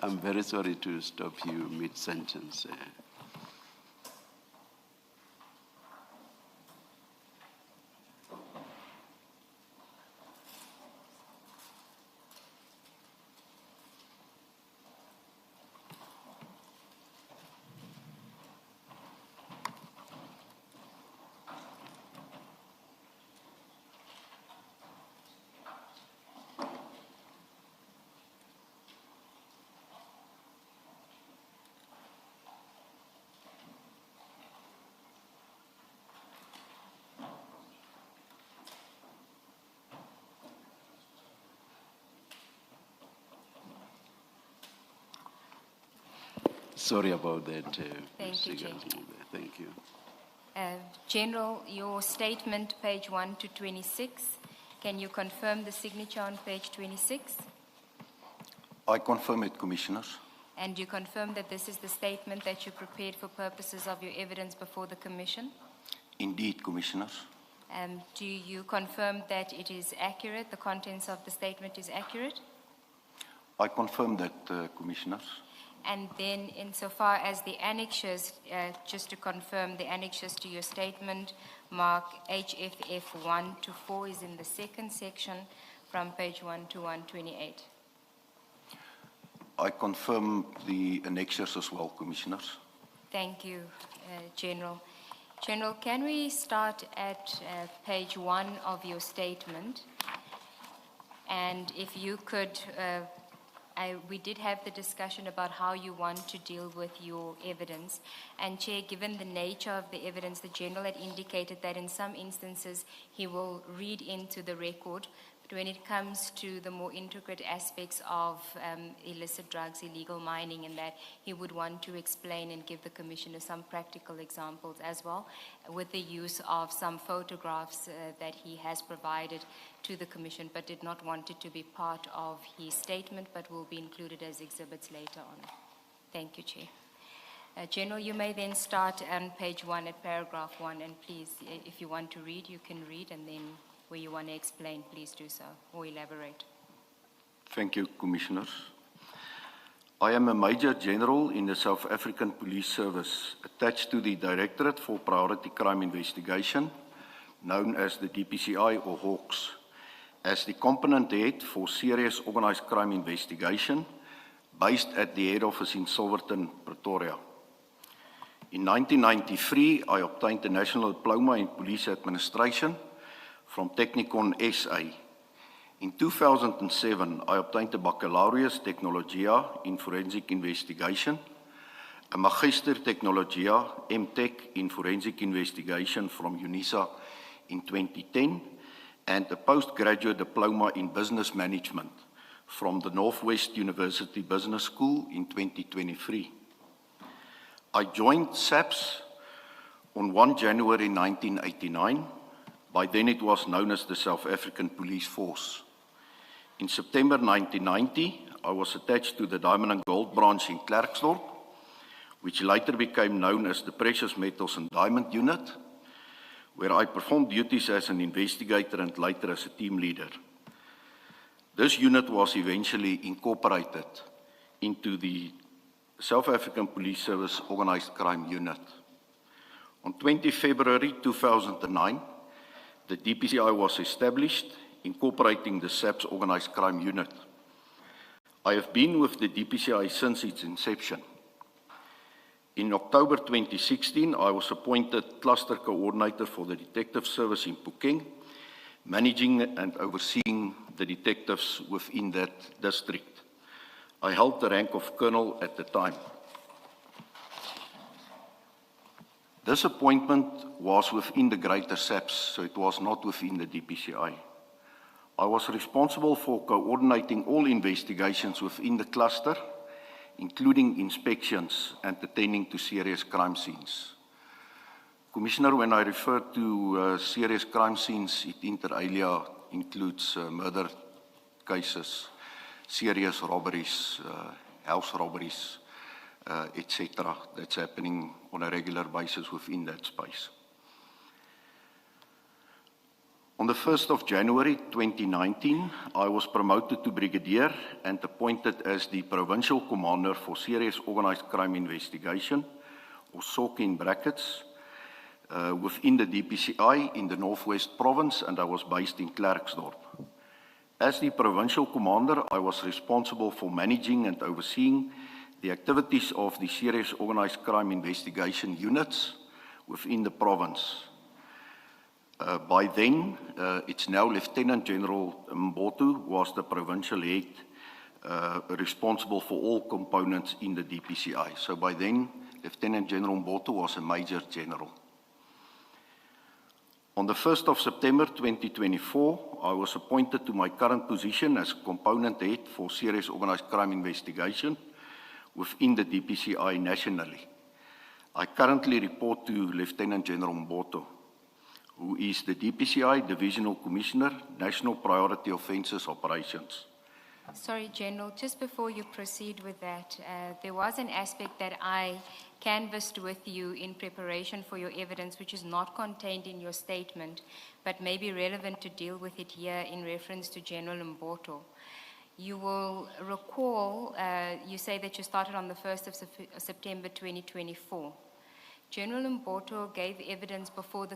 I'm very sorry to stop you mid-sentence. Sorry about that. Thank you, Chair. Thank you. General, your statement, page 1 to 26. Can you confirm the signature on page 26? I confirm it, Commissioners. And you confirm that this is the statement that you prepared for purposes of your evidence before the Commission? Indeed, Commissioners. Do you confirm that it is accurate, the contents of the statement is accurate? I confirm that, Commissioners. And then insofar as the annexures, just to confirm, the annexures to your statement mark HFF 1 to 4 is in the second section from page 1 to 128. I confirm the annexures as well, Commissioners. Thank you, General. General, can we start at page 1 of your statement? And if you could, we did have the discussion about how you want to deal with your evidence. And Chair, given the nature of the evidence, the General had indicated that in some instances he will read into the record, but when it comes to the more intricate aspects of illicit drugs, illegal mining, and that he would want to explain and give the Commissioner some practical examples as well, with the use of some photographs that he has provided to the Commission, but did not want it to be part of his statement, but will be included as exhibits later on. Thank you, Chair. General, you may then start on page 1 at paragraph 1, and please, if you want to read, you can read, and then where you want to explain, please do so, or elaborate. Thank you, Commissioners. I am a Major General in the South African Police Service, attached to the Directorate for Priority Crime Investigation, known as the DPCI or Hawks, as the component head for serious organised crime investigation, based at the head office in Silverton, Pretoria. In 1993, I obtained a National Diploma in Police Administration from Technikon SA. In 2007, I obtained a Baccalaureus Technologia in Forensic Investigation, a Magister Technologia MTech in Forensic Investigation from UNISA in 2010, and a postgraduate diploma in Business Management from the Northwest University Business School in 2023. I joined SAPS on 1 January 1989. By then it was known as the South African Police Force. In September 1990, I was attached to the Diamond and Gold branch in Klerksdorp, which later became known as the Precious Metals and Diamond Unit, where I performed duties as an investigator and later as a team leader. This unit was eventually incorporated into the South African Police Service Organised Crime Unit. On 20 February 2009, the DPCI was established, incorporating the SAPS Organised Crime Unit. I have been with the DPCI since its inception. In October 2016, I was appointed Cluster Coordinator for the Detective Service in Phokeng, managing and overseeing the detectives within that district. I held the rank of Colonel at the time. This appointment was within the greater SAPS, so it was not within the DPCI. I was responsible for coordinating all investigations within the cluster, including inspections and attending to serious crime scenes. Commissioner, when I refer to serious crime scenes, it inter alia includes murder cases, serious robberies, house robberies, etc. that's happening on a regular basis within that space. On the 1st of January 2019, I was promoted to brigadier and appointed as the provincial commander for Serious Organised Crime Investigation, or SOC in brackets, within the DPCI in the Northwest Province, and I was based in Klerksdorp. As the provincial commander, I was responsible for managing and overseeing the activities of the Serious Organised Crime Investigation units within the province. By then, it's now Lieutenant General Mboto was the provincial head responsible for all components in the DPCI. So by then, Lieutenant General Mboto was a Major General. On the 1st of September 2024, I was appointed to my current position as component head for Serious Organised Crime Investigation within the DPCI nationally. I currently report to Lieutenant General Mboto, who is the DPCI Divisional Commissioner, National Priority Offences Operations. Sorry, General, just before you proceed with that, there was an aspect that I canvassed with you in preparation for your evidence, which is not contained in your statement, but may be relevant to deal with it here in reference to General Mboto. You will recall, you say that you started on the 1st of September 2024. General Mboto gave evidence before the